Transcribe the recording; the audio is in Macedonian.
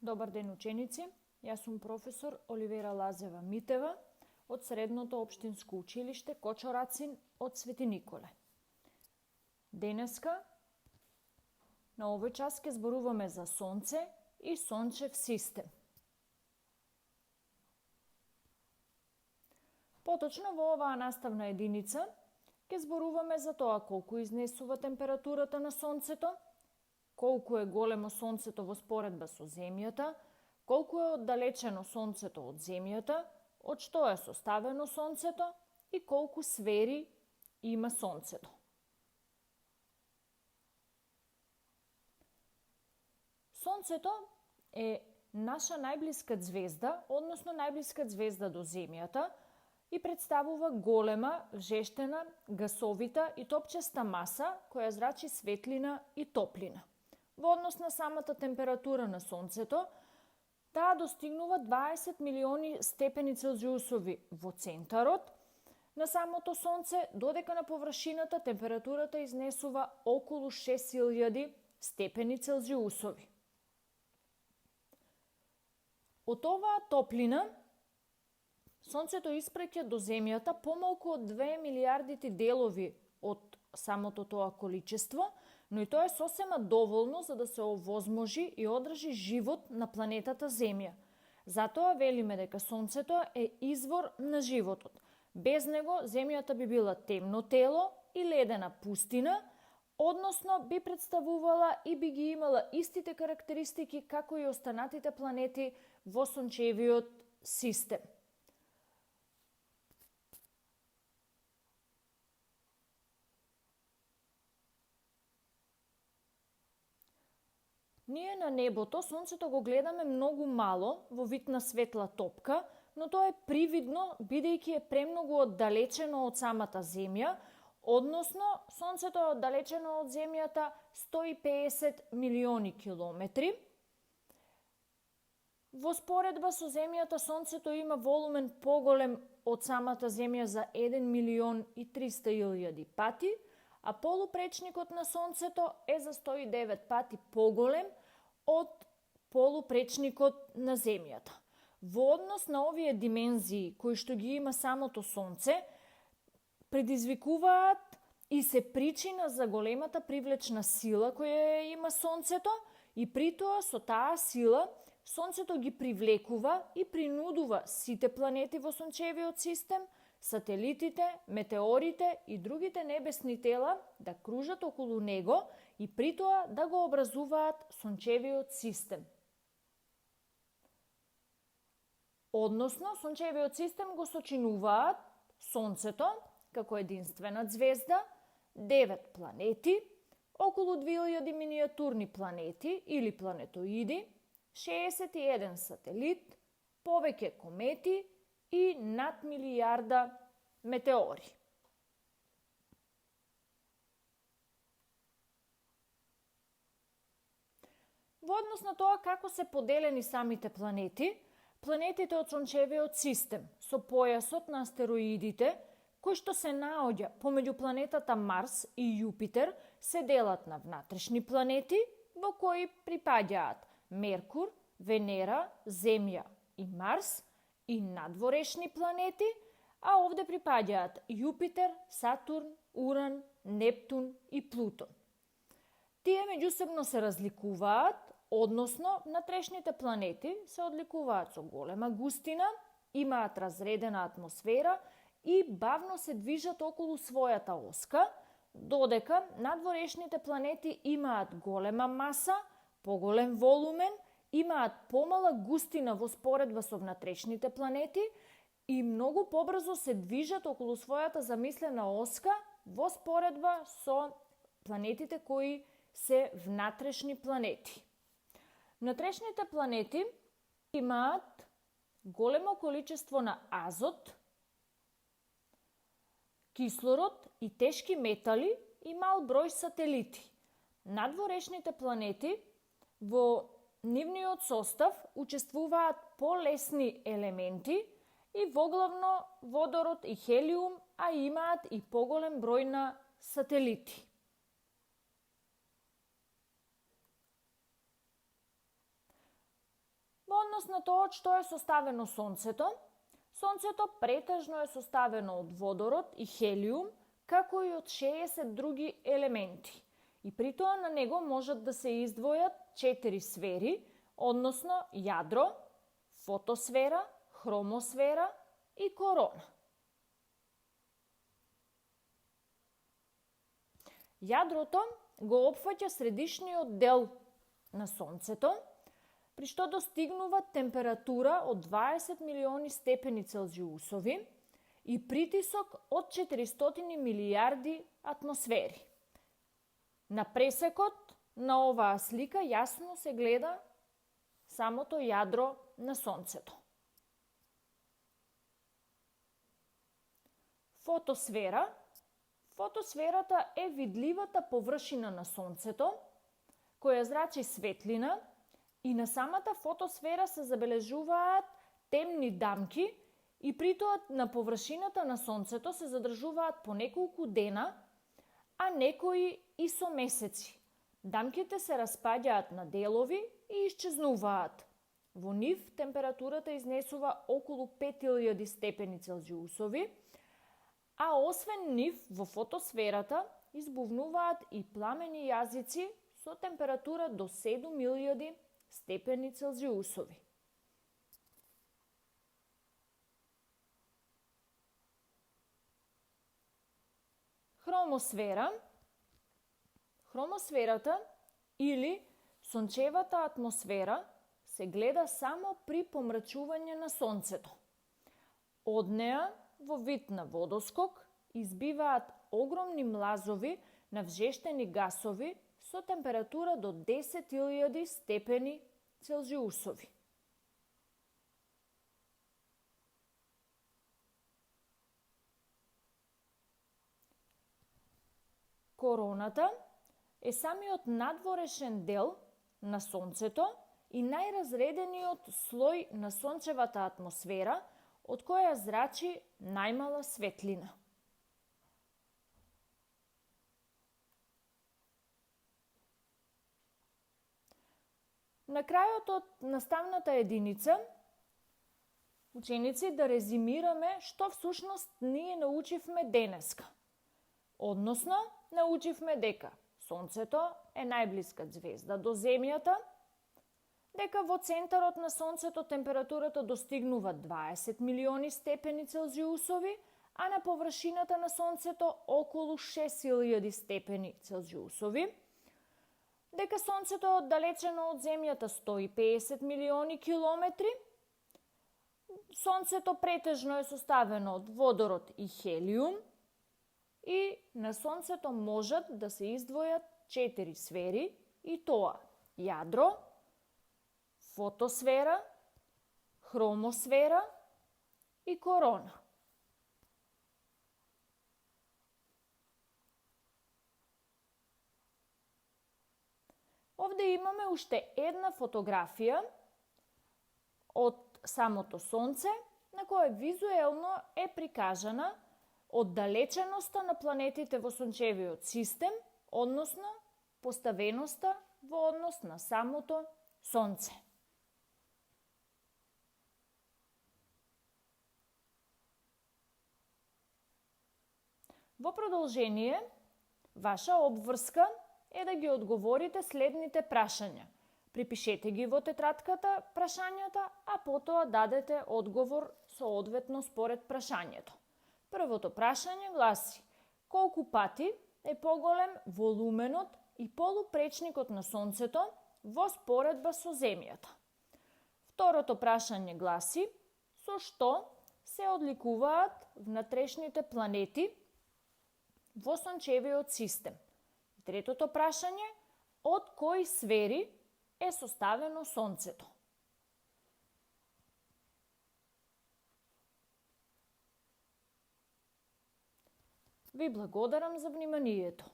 Добар ден, ученици! Јас сум професор Оливера Лазева Митева од Средното општинско училиште Кочорацин од Свети Николе. Денеска на овој час ќе зборуваме за сонце и сончев систем. Поточно во оваа наставна единица ќе зборуваме за тоа колку изнесува температурата на сонцето, колку е големо сонцето во споредба со земјата, колку е оддалечено сонцето од земјата, од што е составено сонцето и колку сфери има сонцето. Сонцето е наша најблиска звезда, односно најблиска звезда до земјата и представува голема, вжештена, гасовита и топчеста маса која зрачи светлина и топлина. Во однос на самата температура на сонцето, таа достигнува 20 милиони степени целзиусови во центарот на самото сонце, додека на површината температурата изнесува околу 6000 степени целзиусови. Од оваа топлина, сонцето испреќа до земјата помалку од 2 милијардити делови од самото тоа количество, но и тоа е сосема доволно за да се овозможи и одржи живот на планетата Земја. Затоа велиме дека сонцето е извор на животот. Без него Земјата би била темно тело и ледена пустина, односно би представувала и би ги имала истите карактеристики како и останатите планети во сончевиот систем. Ние на небото сонцето го гледаме многу мало во вид на светла топка, но тоа е привидно бидејќи е премногу оддалечено од самата Земја, односно сонцето е оддалечено од Земјата 150 милиони километри. Во споредба со Земјата сонцето има волумен поголем од самата Земја за 1 милион и 300 илјади пати, а полупречникот на сонцето е за 109 пати поголем од полупречникот на Земјата. Во однос на овие димензии кои што ги има самото сонце, предизвикуваат и се причина за големата привлечна сила која има сонцето и притоа со таа сила сонцето ги привлекува и принудува сите планети во сончевиот систем, сателитите, метеорите и другите небесни тела да кружат околу него и притоа да го образуваат сончевиот систем. Односно, сончевиот систем го сочинуваат сонцето како единствена звезда, 9 планети, околу 2000 минијатурни планети или планетоиди, 61 сателит, повеќе комети и над милијарда метеори. Во однос на тоа како се поделени самите планети, планетите од сончевиот систем со појасот на астероидите, кој што се наоѓа помеѓу планетата Марс и Јупитер, се делат на внатрешни планети, во кои припаѓаат Меркур, Венера, Земја и Марс, и надворешни планети, а овде припаѓаат Јупитер, Сатурн, Уран, Нептун и Плутон. Тие меѓусебно се разликуваат, односно внатрешните планети се одликуваат со голема густина, имаат разредена атмосфера и бавно се движат околу својата оска, додека надворешните планети имаат голема маса, поголем волумен, имаат помала густина во споредба со внатрешните планети и многу побрзо се движат околу својата замислена оска во споредба со планетите кои се внатрешни планети. Внатрешните планети имаат големо количество на азот, кислород и тешки метали и мал број сателити. Надворешните планети во нивниот состав учествуваат полесни елементи и воглавно водород и хелиум, а имаат и поголем број на сателити. однос на тоа од што е составено Сонцето, Сонцето претежно е составено од водород и хелиум, како и од 60 други елементи. И при тоа на него можат да се издвојат 4 сфери, односно јадро, фотосфера, хромосфера и корона. Јадрото го опфаќа средишниот дел на Сонцето, при што достигнува температура од 20 милиони степени Целзиусови и притисок од 400 милијарди атмосфери. На пресекот на оваа слика јасно се гледа самото јадро на Сонцето. Фотосфера. Фотосферата е видливата површина на Сонцето, која зрачи светлина, и на самата фотосфера се забележуваат темни дамки и притоа на површината на Сонцето се задржуваат по неколку дена, а некои и со месеци. Дамките се распаѓаат на делови и исчезнуваат. Во нив температурата изнесува околу 5000 степени Целзиусови, а освен нив во фотосферата избувнуваат и пламени јазици со температура до 7000 степени Целзиусови. Хромосфера. Хромосферата или сончевата атмосфера се гледа само при помрачување на Сонцето. Од неа, во вид на водоскок, избиваат огромни млазови на вжештени гасови со температура до 10.000 степени Целзиусови. Короната е самиот надворешен дел на Сонцето и најразредениот слој на сончевата атмосфера, од која зрачи најмала светлина. На крајот од наставната единица, ученици, да резимираме што всушност ние научивме денеска. Односно, научивме дека Сонцето е најблиска ѕвезда до Земјата, дека во центарот на Сонцето температурата достигнува 20 милиони степени Целзиусови, а на површината на Сонцето околу 6000 степени Целзиусови, дека Сонцето е оддалечено од Земјата 150 милиони километри, Сонцето претежно е составено од водород и хелиум и на Сонцето можат да се издвојат 4 сфери, и тоа јадро, фотосфера, хромосфера и корона. Овде имаме уште една фотографија од самото Сонце, на која визуелно е прикажана оддалеченоста на планетите во Сончевиот систем, односно поставеноста во однос на самото Сонце. Во продолжение, ваша обврска е да ги одговорите следните прашања. Припишете ги во тетратката прашањата, а потоа дадете одговор соодветно според прашањето. Првото прашање гласи: колку пати е поголем волуменот и полупречникот на Сонцето во споредба со Земјата? Второто прашање гласи: со што се одликуваат внатрешните планети во Сончевиот систем? Третото прашање: од кои сфери е составено Сонцето? Ви благодарам за вниманието.